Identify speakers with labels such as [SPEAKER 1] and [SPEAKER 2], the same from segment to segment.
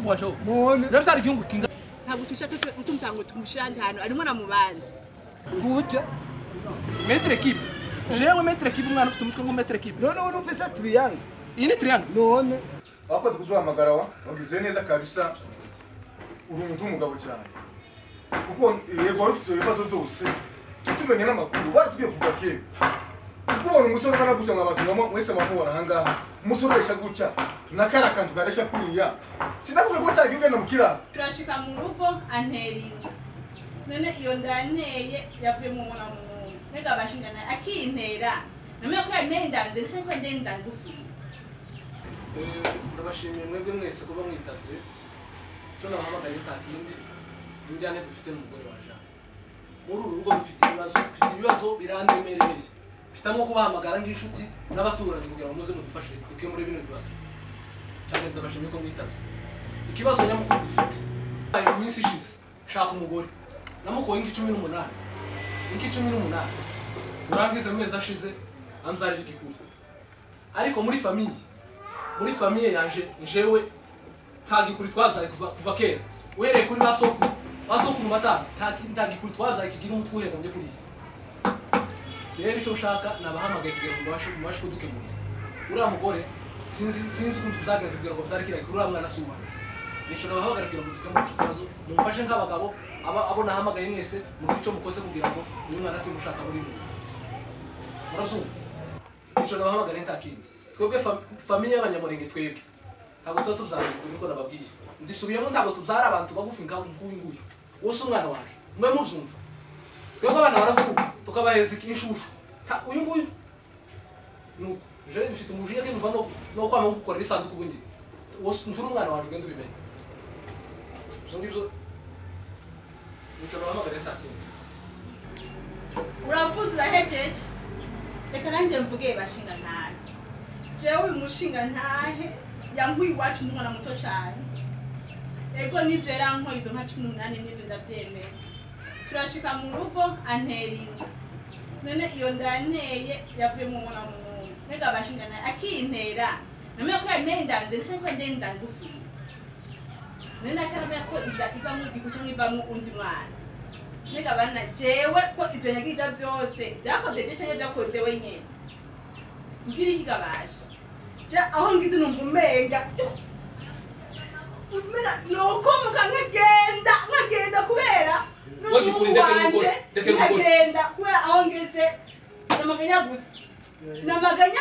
[SPEAKER 1] umuhungu waje wo
[SPEAKER 2] none
[SPEAKER 1] urabyara igihugu kinga
[SPEAKER 3] ntabwo tushatse utumtango tumushirande hano arimo namubandi
[SPEAKER 2] gute
[SPEAKER 1] mettre équipe jewe mettre équipe umwana ufite umutwe ngo mettre équipe
[SPEAKER 2] none wowe ufise triangle
[SPEAKER 1] iyi ni triangle
[SPEAKER 2] none
[SPEAKER 4] wakoze kuduhamagara wagize neza kabisa uri umuntu w'umugabo cyane kuko yego wari ufite ibibazo byose tumenye n'amakuru baratubwiye kuva kera kuko ubona umusore ungana gutya mw'abantu mwese mwamubona ahangaha umusore uresha gutya n'akara kantu karesha kuriya sinakubwiye ko cyagiye ugenda mu kiraro
[SPEAKER 3] turashika mu rugo anterinda none iyo ndaneye yavuye mu mwana mu ntega abashingana akintera namwe ko yari ndande ndetse ko ndende ngufi
[SPEAKER 1] ndabashimiye mwebwe mwese kuba mwitavye cyo nabahamagaye ntakindi injyane dufite n'umugore waje muri uru rugo dufite ibibazo birandemereye mfitamwo kubahamagara nk'inshuti n'abaturanyi kugira ngo muze mudufashe duke muri bino bibazo cyane ndabashimiye ko mwitavye ikibazo nyamukuru dufite ayo minsi ishize shaka umugore namukoye inki 18 turangize amezi ashize amzarira igikuru ariko muri famille yanje njewe nta gikuri twazaye kuva kera uhereye kuri basokuru batanga nta gikuri twazaye kigira umutwe uhegombye kuri rero icyo ushaka nabahamagaye kugira ngo mubashe kudukemurira uriya mugore sinzi ukuntu tuzagenze kugira ngo byarikira kuri uriya mwana suba nisho nabahamagara kugira ngo dukemure ikibazo mumfashe nk'abagabo abo nahamagaye mwese mugire icyo mukoze kugira ngo uyu mwana simushaka muri mwe murabyumva nisho nabahamagara nta kindi twebwe famille y'abanyamurenge twebwe ntabwo tuba tubyara niko nababwiye ndisubiyemo ntabwo tubyara abantu bagufi nguyu wose umwana waje mwe mubyumva twebwe abana baravuga tukabaheza inshushu uyu nguyu nuko je mfite umujiya ke mva no kwama gukorera isanduku bunyine wose nturi umwana waje ugenda ubimenye so ngibyo nico nabahamagara ntakindi
[SPEAKER 3] uravuze urahejeje reka nanjye mvuge bashinga ntahe jewe uyu mushinga ntahe yankuye iwacu umwana muto cyane ego nivyo yarankoye izo nka 18 nivyo ndavyemera turashika mu rugo anterinda none iyo ndaneye yavuye mu mwana mu ntega abashingana akintera namwe ko yari ndande ndetse ko ndende ngufi none nashaka ko iva mu gikuca nk'ivamo undi mwana ntega bana jewe ko ivyo nyagija byose byakoze je cyangwa byakoze wenyene ngira ikigabasha ja aho ngiti numva umenga umena nuko nkagenda kubera nkagenda kubera aho ngeze namaganya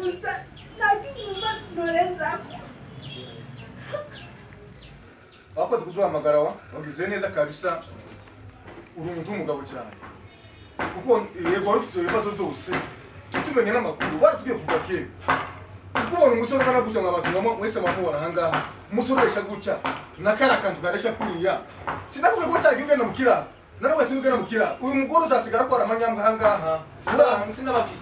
[SPEAKER 3] gusa nagimba norenzako
[SPEAKER 4] wakoze kuduhamagara wagize neza kabisa uri umuntu w'umugabo cyane kuko yego wari ufite ibibazo byose tumenye n'amakuru baratubwiye kuva kera kuko ubona umusore ungana gutya mw'abantu mwese mwamubona ahangaha umusore uresha gutya n'akara kantu karesha kuriya sinakubwiye ko cyagiye ugenda mu kiraro naravuga ati ugenda mu kiraro uyu mugore uzasigara akora amanyambwa ahangaha
[SPEAKER 1] sinababwiye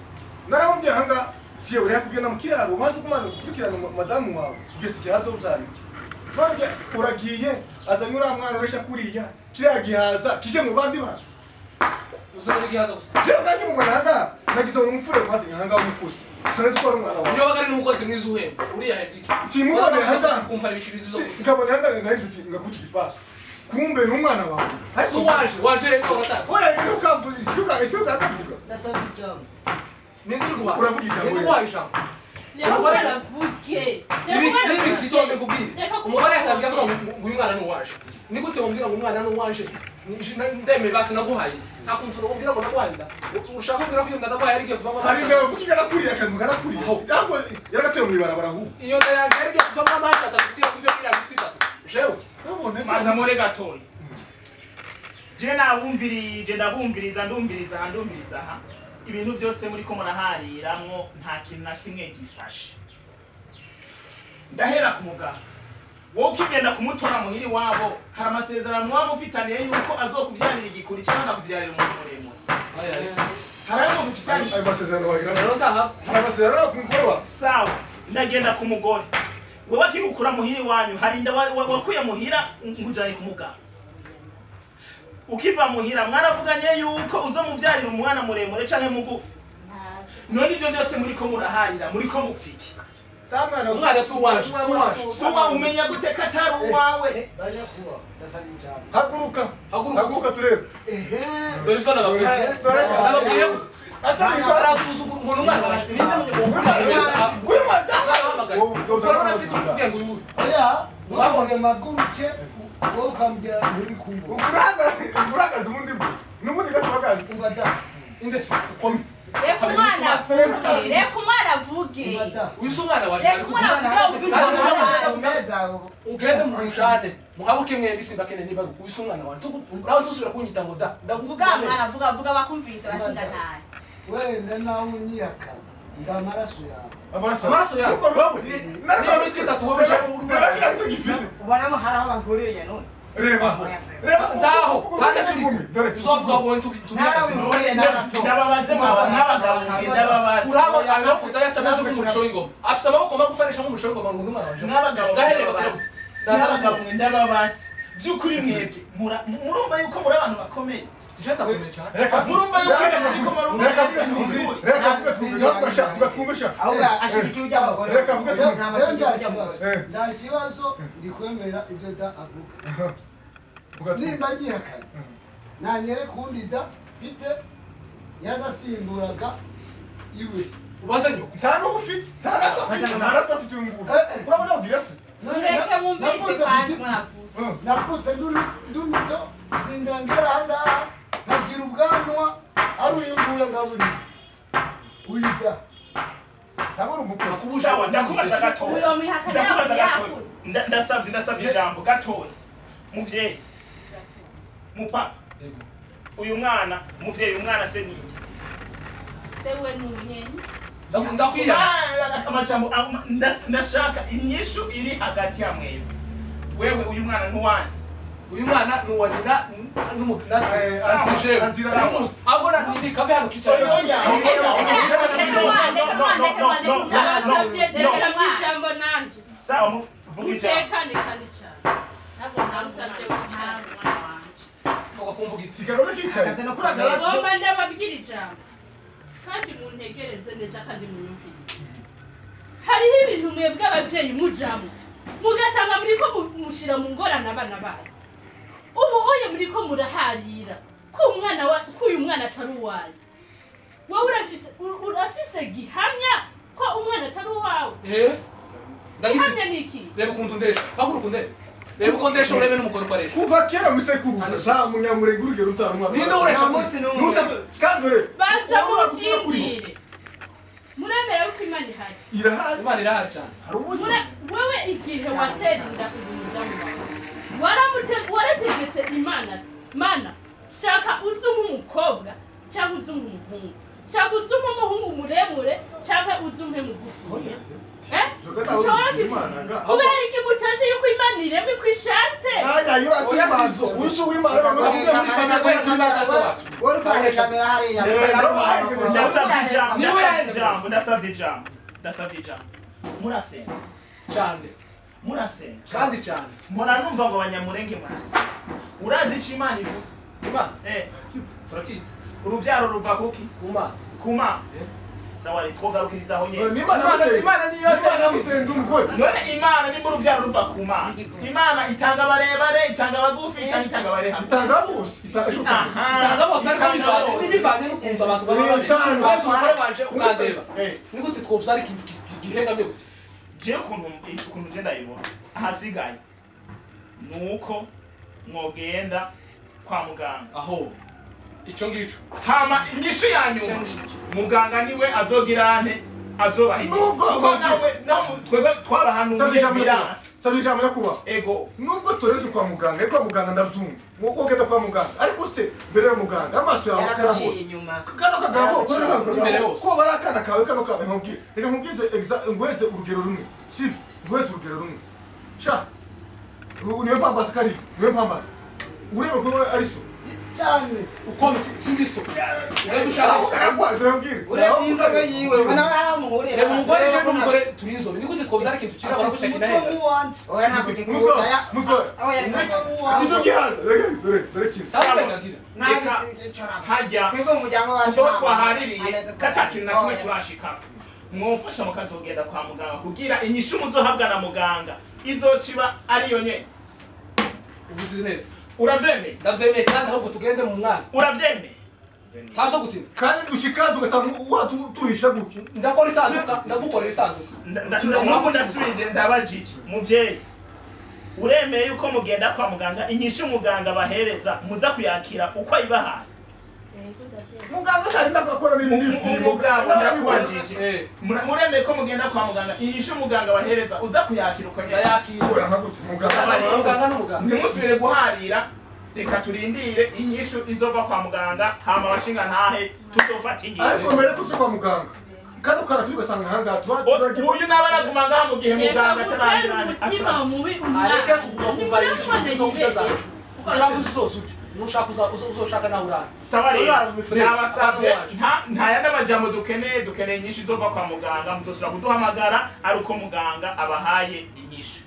[SPEAKER 4] naramubwiye ahangaha tiye uriya kugenda mu kiraro umaze kumana gukurikirana madamu wawe ugeze igihe haza uzarira none uragiye azanye uriya mwana uresha kuriya kiriya gihaza kije mu bandi bana
[SPEAKER 1] uzabona igihaza gusa
[SPEAKER 4] jewe bwanjye mubona ahangaha nagize ngo umufure mwazanye ahangaha w'umukozi sinzi ko ari umwana wawe
[SPEAKER 1] iyo bagari n'umukozi mwiza uhemba uriya hembwe
[SPEAKER 4] simuboneye ahangaha
[SPEAKER 1] kumva ibishirizo zo
[SPEAKER 4] nkabona ahangaha nari nzi ngakuti igipasu kumbe n'umwana wawe
[SPEAKER 1] ariko waje ugataha
[SPEAKER 4] oya rero ukavuga isi ukakavuga
[SPEAKER 2] ndasaba ijambo
[SPEAKER 1] nindi guha
[SPEAKER 4] uravuga ijambo
[SPEAKER 1] guha ijambo
[SPEAKER 3] umugore aravuge
[SPEAKER 1] nibi kitonde kubwire umugore yatabwiye avuga ngo uyu mwana n'uwaje ni gute umbwira ngo umwana n'uwaje ndeme basi naguhaye nta kuntu umbwira ngo naguhaye ushaka kumbwira ko iyo ndaguhaye ari giye kuvamo
[SPEAKER 4] hari ndavuga uvuga igakuriye akantu karakuriye ntabwo yaragatuye mu ibarabara ahubwo
[SPEAKER 1] iyo ndayanje ari giye kuvamo amahata atakubwira ko ivyo kiriya bitwitatu jewe
[SPEAKER 5] maza more gatoya je nabumvirije ndumviriza aha ibintu byose muri ko murahariramwo nta kintu na kimwe gifashe ndahera ku mugabo wowe ukigenda kumutora muhiri wabo hari amasezerano mwaba mufitaniye yuko azokuvyarira igikuri cyangwa akakuvyarira umuntu muremure hari ayo mufitaniye
[SPEAKER 4] ayo masezerano wagira
[SPEAKER 1] ndaha
[SPEAKER 4] hari amasezerano ku mugore wa
[SPEAKER 5] sawa ndagenda ku mugore wowe akigukura muhiri wanyu hari inda wakuye muhira nkujanye ku mugabo ukiva muhira mwaravuganye yuko uzo muvyarira umwana muremure canke mugufi none ivyo byose muri ko muraharira muri ko mufiki
[SPEAKER 4] tamwana
[SPEAKER 1] umwana si uwaje
[SPEAKER 5] suwa umenya guteka atari uwawe
[SPEAKER 2] bajya kuba ndasaba ijambo
[SPEAKER 4] haguruka turebe
[SPEAKER 1] dore ibyo nababwiye barasuzugura umuntu umwana ninde
[SPEAKER 2] wabonye maguruke wowe ukambwira nturi kumva
[SPEAKER 4] uragaze ubundi n'ubundi gatuhagaze
[SPEAKER 2] ubada
[SPEAKER 1] indese ukomye
[SPEAKER 3] reka umwana avuge
[SPEAKER 1] uyu umwana waje
[SPEAKER 3] reka umwana avuge
[SPEAKER 1] ugende mujane muhabuke mwembi simbakene niba uyu umwana waje nawe tusubira kunyita ngo da
[SPEAKER 3] vuga mwana vuga bakumviriza bashinga ntaye
[SPEAKER 2] wenda nawe unyiyaka ndamaraso yawe
[SPEAKER 1] amaraso yawe niyo mitwe itatu wowe
[SPEAKER 2] ubonamo hari aho bahuririye none
[SPEAKER 4] reba
[SPEAKER 1] ndaho kandi turi uzovuga ngo
[SPEAKER 5] ndababaze nk'abagabo ndababaze
[SPEAKER 1] urabo amavuta yacu ameze nk'umurisho w'ingoma afite amaboko magufanisha nk'umurisho w'ingoma ngo n'umwana waje
[SPEAKER 5] n'abagabo
[SPEAKER 1] ndababaze
[SPEAKER 5] n'abagabo ndababaze by'ukuri mwebwe murumva yuko muri abantu bakomeye murumva yuko
[SPEAKER 2] nta kibazo ndi kwemera ibyo da avuga nimba nyihakanye nanyere kundi da mfite yazasimburaga iwe
[SPEAKER 1] ubaze nyoko
[SPEAKER 4] nta n'ubu ufite nta rasa afite uyu nguyu urabona ubwira se
[SPEAKER 3] mureke mumvirize kandi mwavuge
[SPEAKER 2] napfutse ndi muto ndinda ngera ahangaha nkagira ubwanwa ari uyu nguyu ngaburiye uyu da
[SPEAKER 4] ntabwo umukozi
[SPEAKER 5] sawa ndakubaza gatoya
[SPEAKER 3] uyo mihakanya yavuze yakuze
[SPEAKER 5] ndasabye ijambo gatoya muvyeyi mupa uyu mwana muvyeyi umwana se ni
[SPEAKER 3] sewe n'umunyenyi
[SPEAKER 5] ndashaka inyishu iri hagati ya mwebwe wewe uyu mwana n'uwandi
[SPEAKER 1] uyu mwana nuwa nyina n'umunasije ahubwo ndi kave hano kicara
[SPEAKER 3] ijambo nanje
[SPEAKER 5] sawa vuga ijambo
[SPEAKER 3] utekane kandi cyane ntabwo ndagusabye gucyara umwana wanje
[SPEAKER 1] ugakumvuga iti
[SPEAKER 4] kigaro kicaye
[SPEAKER 3] ngomba ndababwira ijambo kandi muntegereze neza kandi munyumvire hariho ibintu mwebwe ababyeyi mujamo mugasanga muriko mushira mu ngorane abana banyu ubu uye muriko muraharira ko uyu mwana atari uwawe wowe urafise gihamya ko umwana atari uwawe gihamya ni iki
[SPEAKER 1] reba ukuntu ndesha haguruka ndebe reba uko ndesha urebe n'umukoro ukoresha
[SPEAKER 4] kuva kera musekuruza nta munyamurenge urugero utarumwa
[SPEAKER 1] ninde uresha munsi
[SPEAKER 4] kandore
[SPEAKER 3] baza mubyindire muremera yuko imana ihari
[SPEAKER 4] irahari
[SPEAKER 1] imana irahari cyane
[SPEAKER 3] wewe igihe watera inda umudamu wawe warategetse imana mana shaka uze nk'umukobwa cyangwa uze nk'umuhungu shaka uze nk'umuhungu muremure cyangwa uze mugufi kubera iki mutazi yuko imana irema uko ishatse
[SPEAKER 5] ndasabye ijambo murasenga
[SPEAKER 1] cyane
[SPEAKER 5] murasenga
[SPEAKER 1] kandi cyane
[SPEAKER 5] mbona numva ngo abanyamurenge murasenga urazi icyo imana ivuga
[SPEAKER 1] imana
[SPEAKER 5] turakizi urubyaro ruva kuki kuma sawa twogarukiriza aho nyene
[SPEAKER 1] imana niyo
[SPEAKER 4] yanamutenze umugore
[SPEAKER 5] none imana nimba urubyaro ruva kuma imana itanga abarebare itanga abagufi cyangwa itanga abareha
[SPEAKER 4] itanga bose
[SPEAKER 1] itanga bose ariko bivanye n'ukuntu abantu baba cyane umugore waje ukandeba ni gute twobsa ari ikintu gihengamye gute
[SPEAKER 5] je ukuntu je ndayibona ahasigaye nuko mwogenda kwa muganga
[SPEAKER 1] aho ico ngico
[SPEAKER 5] hama inyishu yanyu muganga niwe azogirane azobahigisha kuko nawe twebwe twabahanuye mirasi
[SPEAKER 4] sabijambo yakuba
[SPEAKER 5] ego
[SPEAKER 4] nubwo tureze kwa muganga kwa muganga ndavyumva wogenda kwa muganga ariko se mbere ya muganga amaso yawe karabo kano kagabo ko barakana kawe kano kawe nkubwire reka nkubwize ngweze urugero rumwe sibi ngweze urugero rumwe sha niwe pambaza kari niwe pambaza ureba ko ari so
[SPEAKER 2] cyane
[SPEAKER 1] ukomeye sindi so
[SPEAKER 2] ureba inzobe yiwe ubona aho amuhuriye
[SPEAKER 1] reba umugore je n'umugore turi inzobe ni gute twobza ari ikintu kira barako cyane nahe
[SPEAKER 2] oya ntabwo gikunda
[SPEAKER 4] tidugihaza dore kisa
[SPEAKER 5] hajya kuko twahaririye katakintu na kimwe turashika mwofasha mukazogenda kwa muganga kugira inyishu muzohabwa na muganga izociba ariyo nyene.
[SPEAKER 1] uvuze neza
[SPEAKER 5] Uravyemeye?
[SPEAKER 1] ndavyemeye kandi ahubwo tugende mu mwana
[SPEAKER 5] Uravyemeye?
[SPEAKER 1] ntazo gutinda
[SPEAKER 4] kandi dushika tugasanga tuhisha gutyo
[SPEAKER 1] ndakora isanduka ndagukorera isanduka
[SPEAKER 5] Nubwo ndasubije ndabajije muvyeyi uremeye yuko mugenda kwa muganga inyishu muganga bahereza muza kuyakira uko ayibahaye?
[SPEAKER 4] muganga atarinda gukora n'ibipimo
[SPEAKER 5] Muganga ndakubajije muremeye ko mugenda kwa muganga inyishu muganga bahereza uza kuyakira uko nyene?
[SPEAKER 1] ndayakira
[SPEAKER 4] uranga gute
[SPEAKER 1] muganga n'umuganga
[SPEAKER 5] ntimusubire guharira, reka turindire inyishu izova kwa muganga hama bashinga ntahe tuzofata ingingo.
[SPEAKER 4] ariko mbere tuze kwa muganga kandi ukara tugasanga ahangaha
[SPEAKER 5] uyu nawe araguma ngaha mu gihe muganga atarangiranye
[SPEAKER 3] umutima mubi
[SPEAKER 1] areke kuguma kumva ibishimisho zo kurya zacu ushaka uzose uje nushaka uzoshaka nawe urara
[SPEAKER 5] sawa rero nabasabye nta yandi amajambo dukeneye inyishu izova kwa muganga muzosubira kuduhamagara ari uko muganga abahaye inyishu.